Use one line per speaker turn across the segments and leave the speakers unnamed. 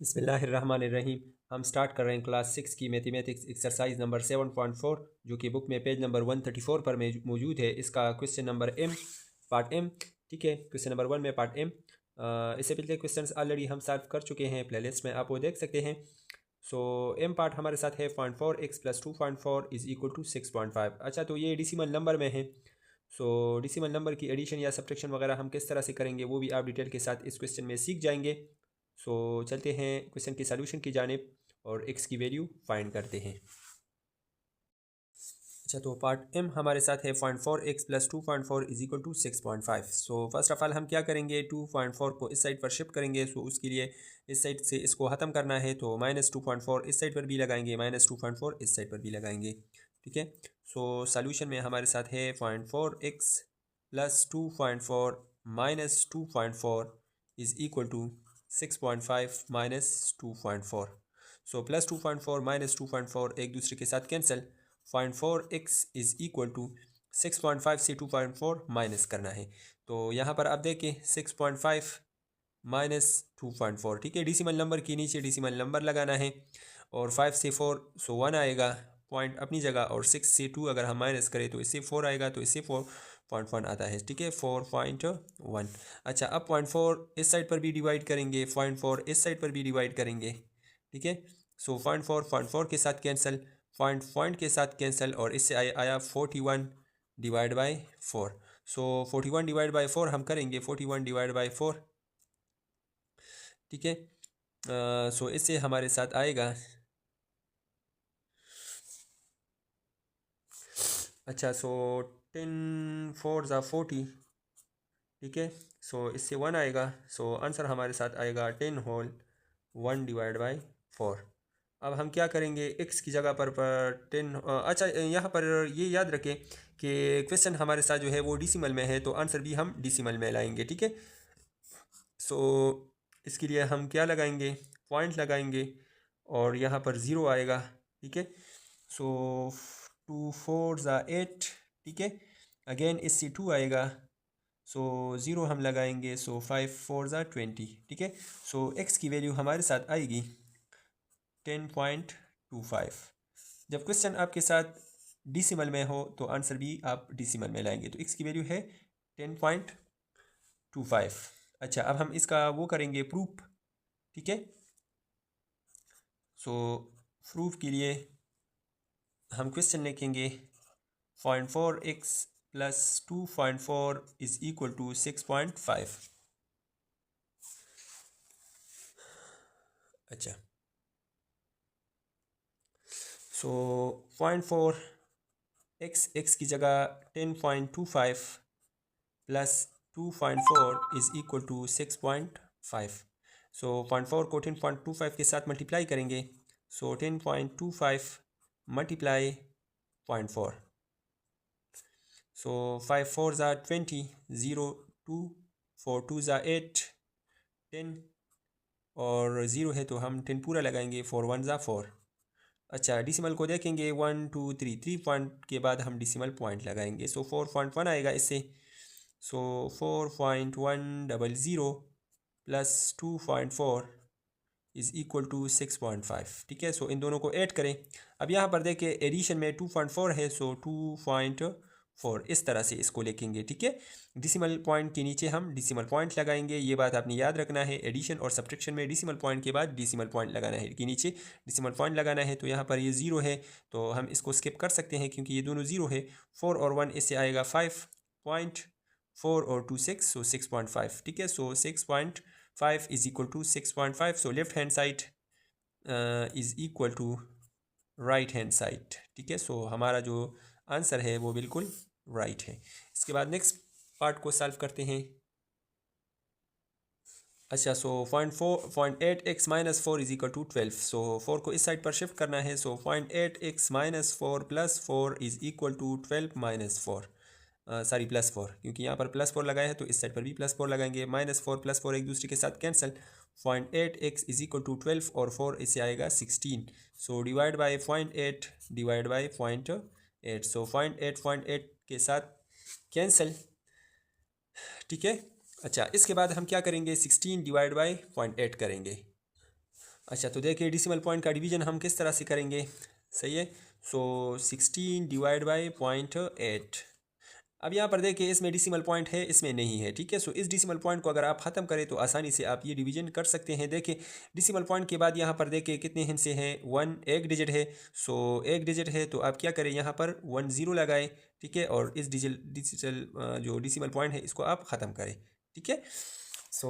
बिस्मिल्लाहिर्रहमानिर्रहीम। हम स्टार्ट कर रहे हैं क्लास 6 की मैथमेटिक्स एक्सरसाइज नंबर 7.4 जो कि बुक में पेज नंबर 134 पर मौजूद है। इसका question number M, part M. ठीक है, क्वेश्चन नंबर 1 में पार्ट एम। इससे पहले क्वेश्चंस ऑलरेडी हम सॉल्व कर चुके हैं, प्लेलिस्ट में आप वो देख सकते हैं। सो एम पार्ट हमारे साथ है 0.4x + 2.4 इज इक्वल टू 6.5। अच्छा, तो ये डिसिमल नंबर में है। सो डिसिमल नंबर की एडिशन या सब्ट्रैक्शन वगैरह हम किस तरह से करेंगे वो भी आप डिटेल के साथ इस क्वेश्चन में सीख जाएंगे। सो चलते हैं क्वेश्चन की सॉल्यूशन की जानिब और x की वैल्यू फाइंड करते हैं। अच्छा, तो पार्ट एम हमारे साथ है 0.4x + 2.4 is equal to 6.5। So first of all हम क्या करेंगे, 2.4 को इस साइड पर शिफ्ट करेंगे। सो उसके लिए इस साइड से इसको ख़त्म करना है, तो -2.4 इस साइड पर भी लगाएंगे, -2.4 इस साइड पर भी लगाएंगे। ठीक है, सो सॉल्यूशन में हमारे साथ है 0.4x + 2.4 - 2.4 इज इक्वल टू 6.5 - 2.4। सो +2.4 - 2.4 एक दूसरे के साथ cancel. 0.4x is equal to 6.5 से 2.4 माइनस करना है। तो यहाँ पर आप देखें 6.5 - 2.4। ठीक है, डिसिमल नंबर के नीचे डिसिमल नंबर लगाना है और 5 से 4 सो 1 आएगा, पॉइंट अपनी जगह। और 6 से 2 अगर हम माइनस करें तो इससे 4 आएगा, तो इससे 4.1 आता है। ठीक है, 4.1। अच्छा, अब 0.4 इस साइड पर भी डिवाइड करेंगे, 0.4 इस साइड पर भी डिवाइड करेंगे। ठीक है, सो 0.4 के साथ कैंसिल, पॉइंट के साथ कैंसिल, और इससे आया 41 divide by 4। So 41 divide by 4 हम करेंगे, 41 डिवाइड बाई 4। ठीक है, सो इससे हमारे साथ आएगा। अच्छा, सो 10 4 ज़ा 40। ठीक है, सो इससे 1 आएगा। सो आंसर हमारे साथ आएगा 10 होल 1 डिवाइड बाई 4। अब हम क्या करेंगे, x की जगह पर 10। अच्छा, यहाँ पर ये याद रखें कि क्वेश्चन हमारे साथ जो है वो डिसिमल में है, तो आंसर भी हम डिसिमल में लाएंगे। ठीक है, सो इसके लिए हम क्या लगाएंगे, पॉइंट लगाएंगे और यहाँ पर ज़ीरो आएगा। ठीक है, सो 2 4 ज़ा 8। ठीक है, अगेन इससे 2 आएगा, सो ज़ीरो हम लगाएंगे। सो 5 4 ज़ा 20। ठीक है, सो x की वैल्यू हमारे साथ आएगी 10.25। जब क्वेश्चन आपके साथ डिसिमल में हो तो आंसर भी आप डिसिमल में लाएंगे, तो x की वैल्यू है 10.25। अच्छा, अब हम इसका वो करेंगे प्रूफ। ठीक है, सो प्रूफ के लिए हम क्वेश्चन लिखेंगे 0.4x + 2.4 इज इक्वल टू 6.5। अच्छा, सो 0.4 x की जगह 10.25 प्लस 2.4 इज इक्वल टू 6.5। सो 0.4 को 10.25 के साथ मल्टीप्लाई करेंगे। सो 10.25 मल्टीप्लाई 0.4। सो 5 4 ज़ा 20, 0 2, 4 2 ज़ा 8, 10 और 0 है तो हम 10 पूरा लगाएंगे, 4 1 ज़ा 4। अच्छा, डिसिमल को देखेंगे 1 2 3, 3 पॉइंट के बाद हम डिसिमल पॉइंट लगाएंगे। सो 4.1 आएगा इससे। सो 4.100 प्लस 2.4 इज इक्वल टू 6.5। ठीक है, सो इन दोनों को ऐड करें। अब यहाँ पर देखें एडिशन में 2.4 है, सो 2.4 इस तरह से इसको लिखेंगे। ठीक है, डिसिमल पॉइंट के नीचे हम डिसिमल पॉइंट लगाएंगे, ये बात आपने याद रखना है। एडिशन और सब्ट्रैक्शन में डिसिमल पॉइंट के बाद डिसिमल पॉइंट लगाना है, कि नीचे डिसिमल पॉइंट लगाना है। तो यहाँ पर ये 0 है तो हम इसको स्किप कर सकते हैं क्योंकि ये दोनों 0 है। 4 और 1 इससे आएगा 5.4 और 2 6, सो 6.5। ठीक है, so 6.5 is equal to 6.5। So left hand side is equal to right hand side. ठीक है, सो हमारा जो आंसर है वो बिल्कुल राइट है। इसके बाद नेक्स्ट पार्ट को सॉल्व करते हैं। अच्छा, so 0.8x - 4 is equal to 12। So 4 को इस साइड पर शिफ्ट करना है। So 0.8x - 4 + 4 is equal to 12 - 4, sorry +4, क्योंकि यहाँ पर +4 लगाया है तो इस साइड पर भी +4 लगाएंगे। -4 + 4 एक दूसरे के साथ cancel. 0.8x is equal to 12 और 4 इससे आएगा 16। So divide by 0.8 divide by 0.8। सो 0.8 के साथ कैंसिल। ठीक है, अच्छा इसके बाद हम क्या करेंगे, 16 डिवाइड बाई 0.8 करेंगे। अच्छा, तो देखिए डेसिमल पॉइंट का डिवीजन हम किस तरह से करेंगे, सही है। सो 16 डिवाइड बाई 0.8। अब यहाँ पर देखिए इसमें डेसिमल पॉइंट है, इसमें नहीं है, ठीक है। सो इस डेसिमल पॉइंट को अगर आप ख़त्म करें तो आसानी से आप ये डिवीजन कर सकते हैं। देखिए डेसिमल पॉइंट के बाद यहाँ पर देखिए कितने हिस्से हैं, वन एक डिजिट है। सो एक डिजिट है तो आप क्या करें, यहाँ पर 10 लगाए, ठीक है, और इस डिजिटल जो डेसिमल पॉइंट है इसको आप ख़त्म करें, ठीक है। सो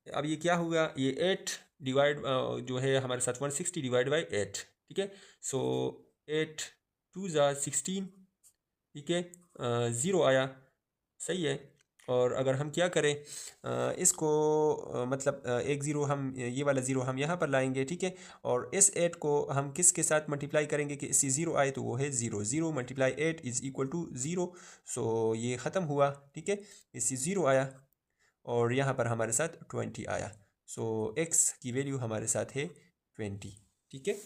अब ये क्या होगा, ये 8 डिवाइड जो है हमारे साथ 160 डिवाइड बाई 8, ठीक है। सो 8 2 ज़ा 16, ठीक है, ज़ीरो आया, सही है। और अगर हम क्या करें, इसको मतलब एक ज़ीरो हम ये वाला ज़ीरो हम यहाँ पर लाएंगे, ठीक है। और इस 8 को हम किस के साथ मल्टीप्लाई करेंगे कि इससे ज़ीरो आए, तो वो है zero. Zero multiply 8 is equal to zero. So ये ख़त्म हुआ, ठीक है, इससे ज़ीरो आया और यहाँ पर हमारे साथ 20 आया। सो एक्स की वैल्यू हमारे साथ है 20, ठीक है।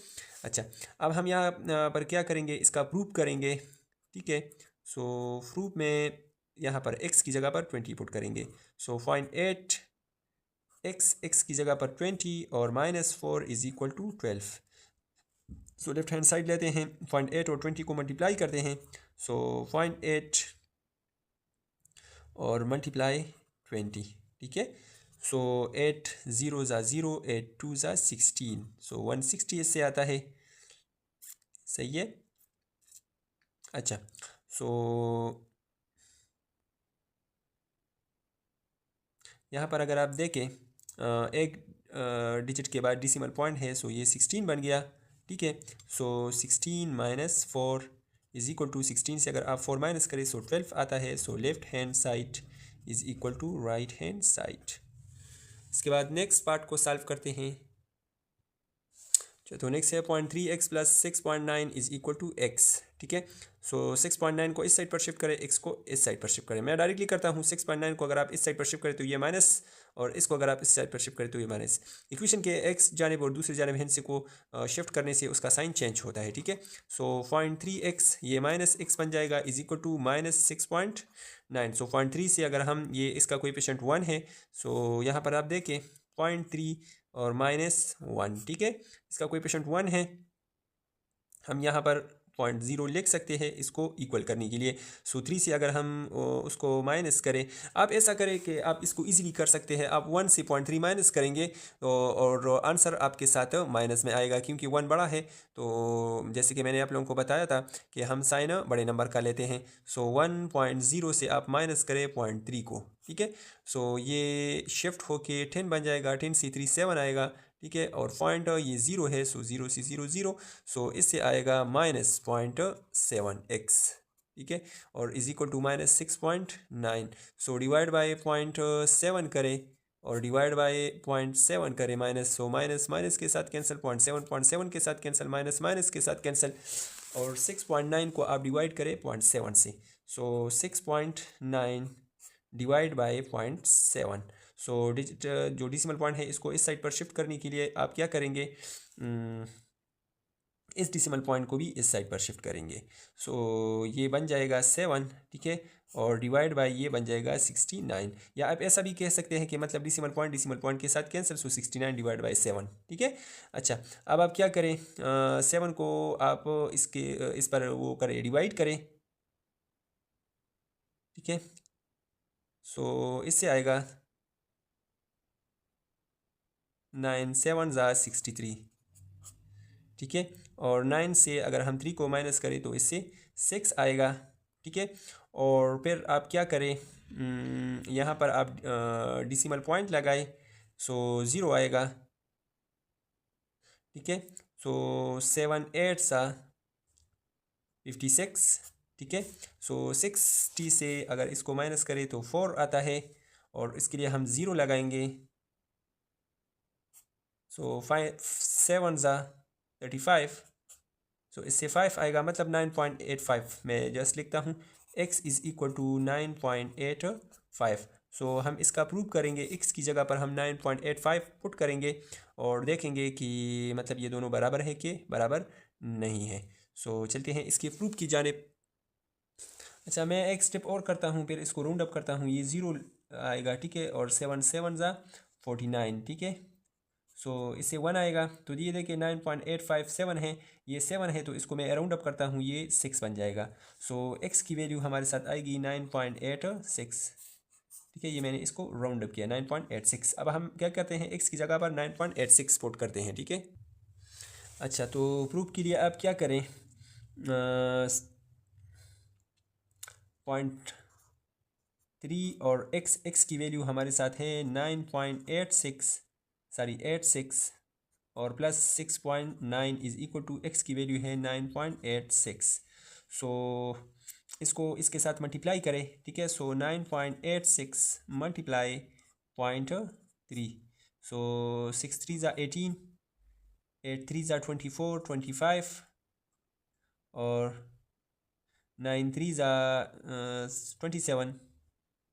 अच्छा, अब हम यहाँ पर क्या करेंगे, इसका प्रूफ करेंगे, ठीक है। सो प्रूफ में यहाँ पर x की जगह पर 20 पुट करेंगे। सो फाइंड 8 x की जगह पर 20 और -4 is equal to 12। So left hand side लेते हैं, फाइंड 8 और 20 को मल्टीप्लाई करते हैं। सो फाइंड 8 और मल्टीप्लाई 20, ठीक है। सो 8 ज़ीरो ज़ा ज़ीरो, 8 2 ज़ा 16, सो 160 इससे आता है, सही है। अच्छा, सो यहाँ पर अगर आप देखें एक डिजिट के बाद डेसिमल पॉइंट है, सो ये 16 बन गया, ठीक है। सो 16 माइनस 4 इज इक्वल टू 16 से अगर आप 4 माइनस करें सो 12 आता है। So left hand side is equal to right hand side. इसके बाद नेक्स्ट पार्ट को सॉल्व करते हैं। तो नेक्स्ट है 0.3x plus 6.9 is equal to x, ठीक है। सो 6.9 को इस साइड पर शिफ्ट करें, x को इस साइड पर शिफ्ट करें। मैं डायरेक्टली करता हूँ, 6.9 को अगर आप इस साइड पर शिफ्ट करें तो ये माइनस, और इसको अगर आप इस साइड पर शिफ्ट करें तो ये माइनस। इक्वेशन के x जानिब और दूसरी जानिब हिस्से को शिफ्ट करने से उसका साइन चेंज होता है, ठीक है। सो 0.3x ये माइनस x बन जाएगा इज इक्वल टू माइनस 6.9। सो 0.3 से अगर हम ये इसका कोएफिशिएंट 1 है, सो यहाँ पर आप देखें 0.3 और -1, ठीक है, इसका कोएफिशिएंट 1 है। हम यहाँ पर 0.0 लिख सकते हैं इसको इक्वल करने के लिए। सो 3 से अगर हम उसको माइनस करें, आप ऐसा करें कि आप इसको इजीली कर सकते हैं, आप 1 से 0.3 माइनस करेंगे और आंसर आपके साथ माइनस में आएगा, क्योंकि 1 बड़ा है। तो जैसे कि मैंने आप लोगों को बताया था कि हम साइन बड़े नंबर का लेते हैं। सो 1.0 से आप माइनस करें 0.3 को, ठीक है। सो ये शिफ्ट होके 10 बन जाएगा, 10 से 3 7 आएगा, ठीक है। और पॉइंट ये ज़ीरो है, सो 0 से 0 0, सो इससे आएगा -0.7x, ठीक है, और is equal to -6.9। So divide by 0.7 करें और डिवाइड बाय 0.7 करें, माइनस, सो माइनस माइनस के साथ कैंसिल, 0.7 के साथ कैंसिल, माइनस माइनस के साथ कैंसिल, और 6.9 को आप डिवाइड करें 0.7 से। सो 6.9 डिवाइड बाय 0.7। सो डिजिट जो डेसिमल पॉइंट है इसको इस साइड पर शिफ्ट करने के लिए आप क्या करेंगे, इस डेसिमल पॉइंट को भी इस साइड पर शिफ्ट करेंगे। सो ये बन जाएगा 7, ठीक है, और डिवाइड बाय ये बन जाएगा 69। या आप ऐसा भी कह सकते हैं कि मतलब डेसिमल पॉइंट के साथ कैंसिल, सो 69 डिवाइड बाय 7, ठीक है। अच्छा, अब आप क्या करें, 7 को आप इस पर वो करें, डिवाइड करें, ठीक है। सो इससे आएगा 9 7 ज़ा 63, ठीक है। और 9 से अगर हम 3 को माइनस करें तो इससे 6 आएगा, ठीक है। और फिर आप क्या करें, यहाँ पर आप डेसिमल पॉइंट लगाए, सो 0 आएगा, ठीक है। सो 7 8 सा 56, ठीक है। सो 60 से अगर इसको माइनस करें तो 4 आता है, और इसके लिए हम 0 लगाएंगे। सो 5 7 ज़ा 35, सो इससे 5 आएगा, मतलब 9.85। मैं जस्ट लिखता हूँ x इज़ इक्वल टू 9.85। सो हम इसका प्रूव करेंगे, x की जगह पर हम 9.85 पुट करेंगे और देखेंगे कि मतलब ये दोनों बराबर है कि बराबर नहीं है। सो चलते हैं इसके प्रूफ की जानिब। अच्छा, मैं एक स्टेप और करता हूँ, फिर इसको राउंड अप करता हूँ, ये 0 आएगा, ठीक है, और 7 7 ज़ा 49, ठीक है। सो इससे 1 आएगा। तो ये देखिए 9.857 है, ये 7 है, तो इसको मैं राउंड अप करता हूँ, ये 6 बन जाएगा। सो एक्स की वैल्यू हमारे साथ आएगी 9.86। ठीक है, ये मैंने इसको राउंड अप किया 9.86। अब हम क्या करते हैं, एक्स की जगह पर 9.86 पुट करते हैं। ठीक है, अच्छा तो प्रूफ के लिए आप क्या करें, 0.3 और एक्स की वैल्यू हमारे साथ है 86 और plus 6.9 is equal to x की वैल्यू है 9.86। सो इसको इसके साथ मल्टीप्लाई करें। ठीक है, सो 9.86 मल्टीप्लाई 0.3, सो 6 3 ज़ा 18, 8 3 ज़ा 24 25 और 9 3 ज़ा 27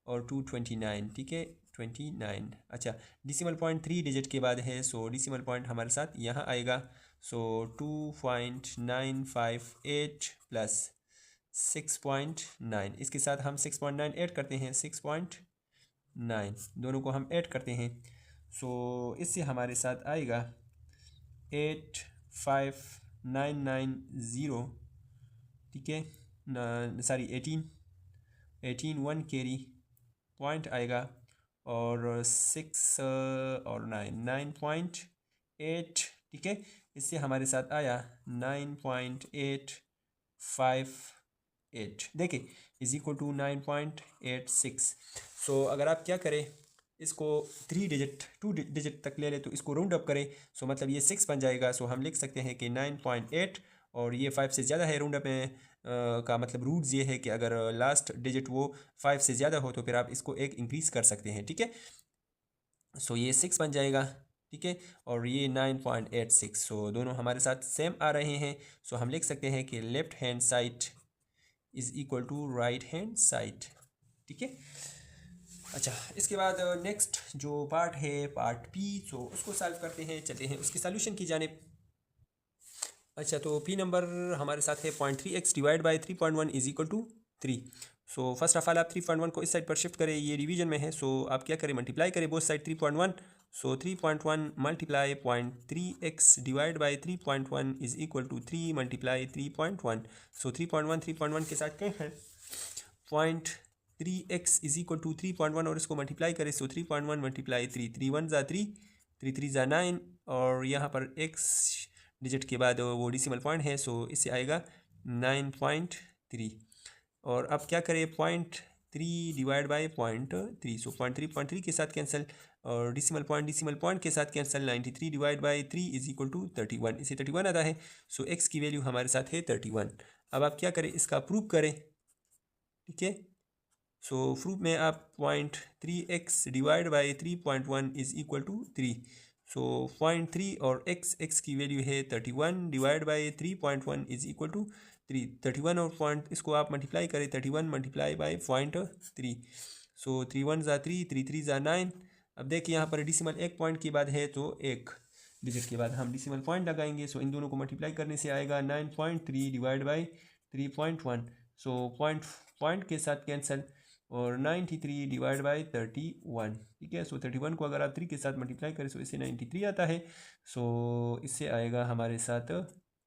और 2 29। ठीक है, 29। अच्छा, डिसिमल पॉइंट 3 डिजिट के बाद है, सो डिसिमल पॉइंट हमारे साथ यहाँ आएगा। सो 2.958 प्लस 6.9, इसके साथ हम 6.9 ऐड करते हैं, 6.9 दोनों को हम ऐड करते हैं। सो इससे हमारे साथ आएगा 85990। ठीक है, सॉरी 18 1 कैरी पॉइंट आएगा और 6 और 9.8। ठीक है, इससे हमारे साथ आया 9.858, देखिए इज इक्वल टू 9.86। सो अगर आप क्या करें, इसको 3 डिजिट 2 डिजिट तक ले लें तो इसको राउंड अप करें, सो मतलब ये 6 बन जाएगा। सो हम लिख सकते हैं कि 9.8 और ये 5 से ज़्यादा है। राउंड अप में का मतलब रूल्स ये है कि अगर लास्ट डिजिट वो 5 से ज़्यादा हो तो फिर आप इसको एक इंक्रीज़ कर सकते हैं। ठीक है, सो ये 6 बन जाएगा। ठीक है, और ये 9.86, सो दोनों हमारे साथ सेम आ रहे हैं। सो हम लिख सकते हैं कि left hand side is equal to right hand side. ठीक है, अच्छा इसके बाद नेक्स्ट जो पार्ट है पार्ट पी, सो उसको सॉल्व करते हैं, चलते हैं उसकी सॉल्यूशन की जानिब। अच्छा तो पी नंबर हमारे साथ है 0.3x divide by 3.1 is equal to 3। So first of all आप 3.1 को इस साइड पर शिफ्ट करें, ये डिवीजन में है, सो आप क्या करें, मल्टीप्लाई करें both side 3.1। So 3.1 multiply 0.3x divide by 3.1 is equal to 3 multiply 3.1। So 3.1 के साथ क्या है, 0.3x इज इक्वल टू 3.1 और इसको मल्टीप्लाई करें, सो 3.1 मल्टीप्लाई 3, 3 1 ज़ा 3, 3 3 ज़ा 9 और यहाँ पर x डिजिट के बाद वो डिसिमल पॉइंट है, सो इससे आएगा 9.3। और अब क्या करें, 0.3 डिवाइड बाई 0.3, सो 0.3 के साथ कैंसिल और डिसिमल पॉइंट के साथ cancel. 93 divide by 3 is equal to 31, इसे 31 आता है। सो एक्स की वैल्यू हमारे साथ है 31। अब आप क्या करें, इसका प्रूफ करें। ठीक है, सो प्रूफ में आप 0.3x divide by 3.1 is equal to 3। So 0.3 और x की वैल्यू है 31 divide by 3.1 is equal to 3। 31 और पॉइंट इसको आप मल्टीप्लाई करें, 31 मल्टीप्लाई बाई 0.3, सो 3 1 ज़ा 3, 3 3 ज़ा 9। अब देखिए यहाँ पर डिसिमल एक पॉइंट के बाद है, तो एक डिजिट के बाद हम डिसिमल पॉइंट लगाएंगे। सो इन दोनों को मल्टीप्लाई करने से आएगा 9.3 डिवाइड बाई 3.1, सो पॉइंट के साथ कैंसिल और 93 डिवाइड बाई 31। ठीक है, सो 31 को अगर आप 3 के साथ मल्टीप्लाई करें, सो इससे 93 आता है। सो इससे आएगा हमारे साथ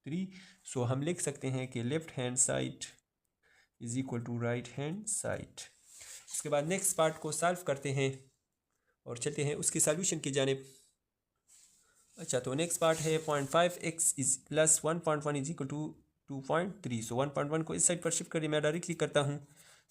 3। सो हम लिख सकते हैं कि left hand side is equal to right hand side. इसके बाद नेक्स्ट पार्ट को सॉल्व करते हैं और चलते हैं उसकी सॉल्यूशन की जानिब। अच्छा तो नेक्स्ट पार्ट है 0.5x is plus 1.1 is equal to 2.3। So 1.1 को इस साइड पर शिफ्ट करिए, मैं डायरेक्टली करता हूँ।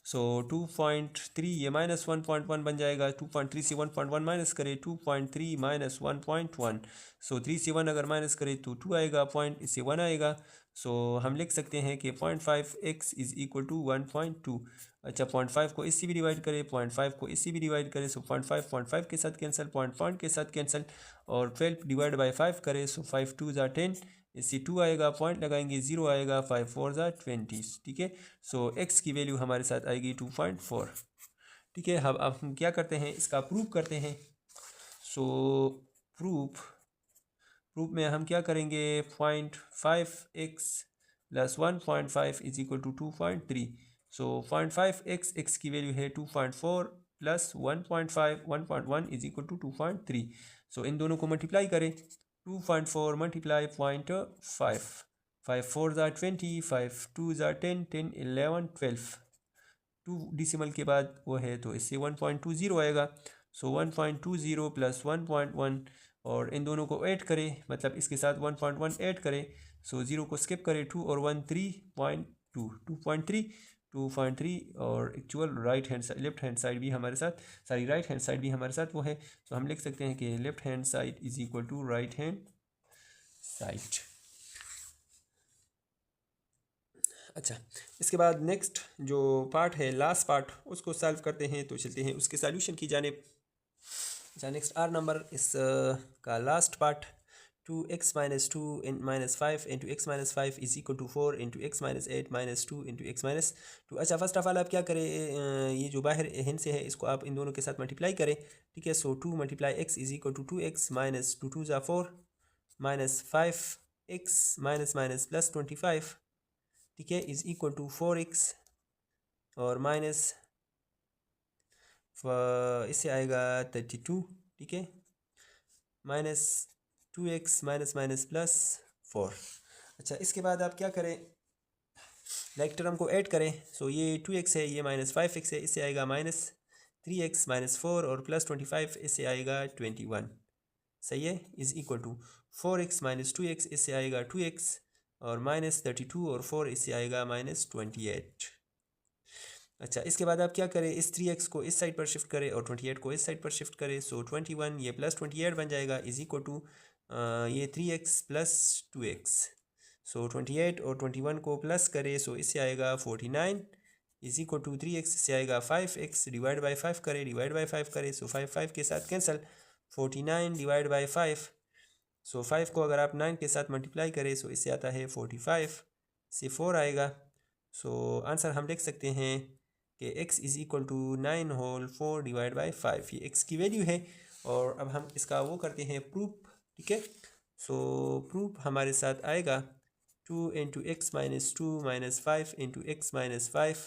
सो 2.3 ये माइनस 1.1 बन जाएगा। 2.3 से 1.1 माइनस करें, 2.3 माइनस 1.1, सो 3 से 1 अगर माइनस करें तो 2 आएगा, पॉइंट इससे 1 आएगा। सो हम लिख सकते हैं कि 0.5x इज इक्वल टू 1.2। अच्छा 0.5 को इससे भी डिवाइड करें, 0.5 को इससे भी डिवाइड करें, सो 0.5 के साथ कैंसिल, पॉइंट के साथ कैंसिल और 12 डिवाइड बाई 5 करें, सो 5 2 ज़ा 10, इससे 2 आएगा, पॉइंट लगाएंगे 0 आएगा, 5 4 ज़ा 20। ठीक है, सो x की वैल्यू हमारे साथ आएगी 2.4। ठीक है, अब हम क्या करते हैं, इसका प्रूफ करते हैं। सो प्रूफ में हम क्या करेंगे, 0.5x plus 1.5 is equal to 2.3। So 0.5x x की वैल्यू है 2.4 plus 1.5 1.1 is equal to 2.3। So इन दोनों को मल्टीप्लाई करें, 2.4 मल्टीप्लाई 0.5, 5 4 ज़ा 20, 5 2 ज़ा 10, 10 11 12, 2 डिसिमल के बाद वो है तो इससे 1.20 आएगा। सो 1.20 प्लस 1.1 और इन दोनों को ऐड करें, मतलब इसके साथ 1.1 ऐड करें। सो 0 को स्किप करें, 2 और 1 3.2, 2.3 और actual right hand side, left hand side भी हमारे साथ, सारी राइट हैंड साइड भी हमारे साथ वो है। तो हम लिख सकते हैं कि left hand side is equal to right hand side. अच्छा, इसके बाद नेक्स्ट जो पार्ट है, लास्ट पार्ट, उसको सॉल्व करते हैं। तो चलते हैं उसके सॉल्यूशन की जानिब। अच्छा, नेक्स्ट आर नंबर इस का last part, 2x minus 2 in minus 5 into x minus 5 is equal to 4 into x minus 8 minus 2 into x minus 2। अच्छा, फर्स्ट ऑफ ऑल आप क्या करें, ये जो बाहर हिंद से है इसको आप इन दोनों के साथ मल्टीप्लाई करें, ठीक है। So 2 multiply x is equal to 2x minus 2 2 ज़ा 4 minus 5x minus minus plus 25, ठीक है, इज इक्वल टू 4x और माइनस इससे आएगा 32, ठीक है, minus 2x minus minus plus 4। अच्छा, इसके बाद आप क्या करें, लाइक टर्म को ऐड करें। सो ये 2x है, ये माइनस 5x है, इससे आएगा माइनस 3x माइनस 4 और प्लस 25, इससे आएगा 21, सही है, is equal to 4x minus 2x, इससे आएगा 2x और माइनस 32 और 4 इससे आएगा माइनस 28। अच्छा, इसके बाद आप क्या करें, इस 3x को इस साइड पर शिफ्ट करें और 28 को इस साइड पर शिफ्ट करें। सो 21 ये प्लस 28 बन जाएगा, इज इक्वल टू ये 3x प्लस 2x। सो 28 और 21 को प्लस करें, सो इससे आएगा 49 इज इक्वल टू 3x, इससे आएगा 5x, डिवाइड बाई 5 करें, डिवाइड बाई 5 करें, सो 5 के साथ कैंसिल, 49 डिवाइड बाई 5। सो 5 को अगर आप 9 के साथ मल्टीप्लाई करें, सो इससे आता है 45, से 4 आएगा। सो आंसर हम लिख सकते हैं कि x is equal to 9 whole 4 divide by 5, ये x की वैल्यू है। और अब हम इसका वो करते हैं प्रूफ, ठीक है। सो प्रूफ हमारे साथ आएगा 2 into x minus 2 minus 5 into x minus 5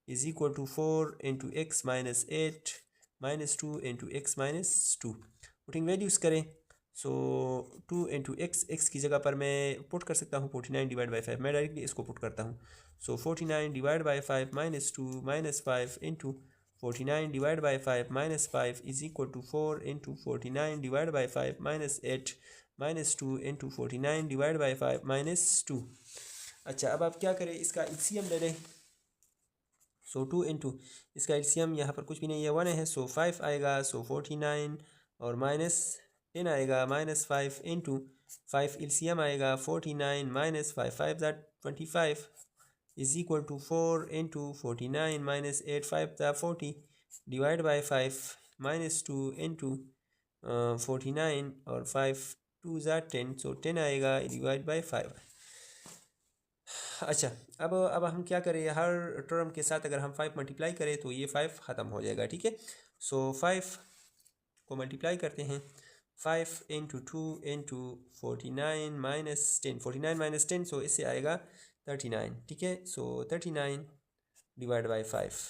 is equal to 4 into x minus 8 minus 2 into x minus 2। Putting values करें, सो 2 इंटू एक्स की जगह पर मैं पुट कर सकता हूँ 49 डिवाइड बाई 5, मैं डायरेक्टली इसको पुट करता हूँ। So 49 divide by 5 minus 2 minus 5 into 49 divide by 5 minus 5 is equal to 4 into 49 divide by 5 minus 8 minus 2 into 49 divide by 5 minus 2। अच्छा, अब आप क्या करें, इसका एलसीएम ले लें। सो 2 इंटू इसका एलसीएम यहाँ पर कुछ भी नहीं है, 1 है, सो 5 आएगा। सो 49 और माइनस 10 आएगा, माइनस 5 इंटू 5 एलसीएम आएगा 49 माइनस 5 5 ज़ा 25 is equal to 4 into 49 minus 8 5 ज़ा 40 डिवाइड बाई 5 माइनस 2 इंटू 49 और 5 2 ज़ा 10, सो 10 आएगा डिवाइड बाई 5। अच्छा, अब हम क्या करें, हर टर्म के साथ अगर हम 5 मल्टीप्लाई करें तो ये 5 ख़त्म हो जाएगा, ठीक है। सो 5 को मल्टीप्लाई करते हैं, 5 इंटू 2 इंटू 49 माइनस 10, 49 माइनस 10, सो इससे आएगा 39, ठीक है। सो 39 डिवाइड बाई 5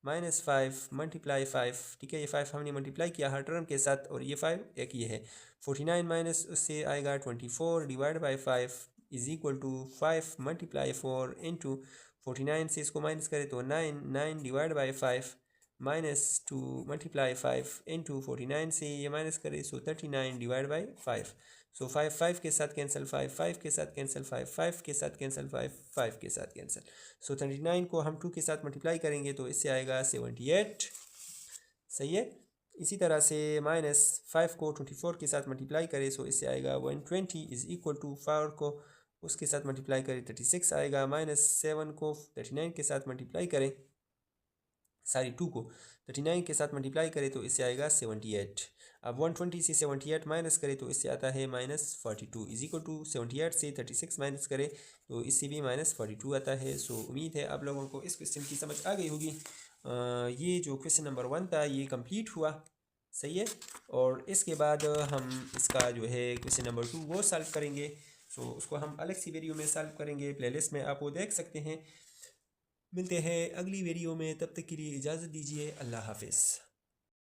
माइनस 5 मल्टीप्लाई 5, ठीक है, ये 5 हमने मल्टीप्लाई किया हर टर्म के साथ और ये 5 एक ये है। 49 माइनस उससे आएगा 24 divide by 5 is equal to 5 multiply 4 into 49 से इसको माइनस करें तो 9 divide by 5 minus 2 multiply 5 into 49 से ये माइनस करें, सो 39 डिवाइड बाई 5। सो 5 के साथ कैंसिल, 5 के साथ कैंसिल, 5 के साथ कैंसिल, 5 के साथ कैंसिल। सो 39 को हम 2 के साथ मल्टीप्लाई करेंगे तो इससे आएगा 78, सही है। इसी तरह से माइनस 5 को 24 के साथ मल्टीप्लाई करें, सो इससे आएगा 120 इज इक्वल टू 4 को उसके साथ मल्टीप्लाई करें 36 आएगा, माइनस 7 को 39 के साथ मल्टीप्लाई करें, 2 को 39 के साथ मल्टीप्लाई करें तो इससे आएगा 78। अब 120 से 78 माइनस करें तो इससे आता है माइनस 42 इज इक्वल टू 78 से 36 माइनस करें तो इससे भी माइनस 42 आता है। सो उम्मीद है आप लोगों को इस क्वेश्चन की समझ आ गई होगी। ये जो क्वेश्चन नंबर 1 था ये कंप्लीट हुआ, सही है। और इसके बाद हम इसका जो है क्वेश्चन नंबर 2 वो सॉल्व करेंगे। सो उसको हम अलग सी वीडियो में सॉल्व करेंगे, प्लेलिस्ट में आप वो देख सकते हैं। मिलते हैं अगली वीडियो में, तब तक के लिए इजाज़त दीजिए, अल्लाह हाफिज़।